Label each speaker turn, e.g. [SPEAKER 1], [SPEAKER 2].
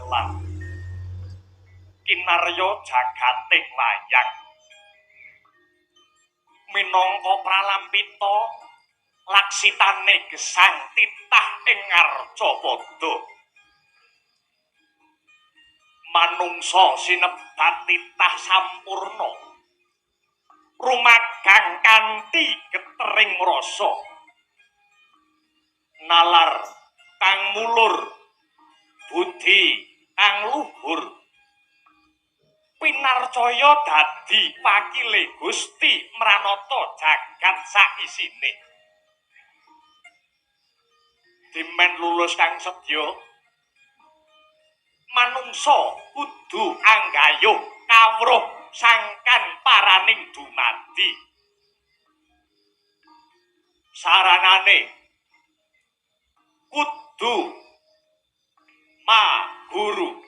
[SPEAKER 1] lan kinarya jagating wayang minangka pralampita laksitane gesang titah ing Arcapada manungsa sinebat titah sampurna rumagang kanthi getering rasa nalar kang mulur budi kang luhur pinarcaya dadi wakile Gusti mranata jagat saisine dimen lulus kang sedya manungsa kudu anggayuh kawruh sangkan paraning dumadi saranane kudu ma guru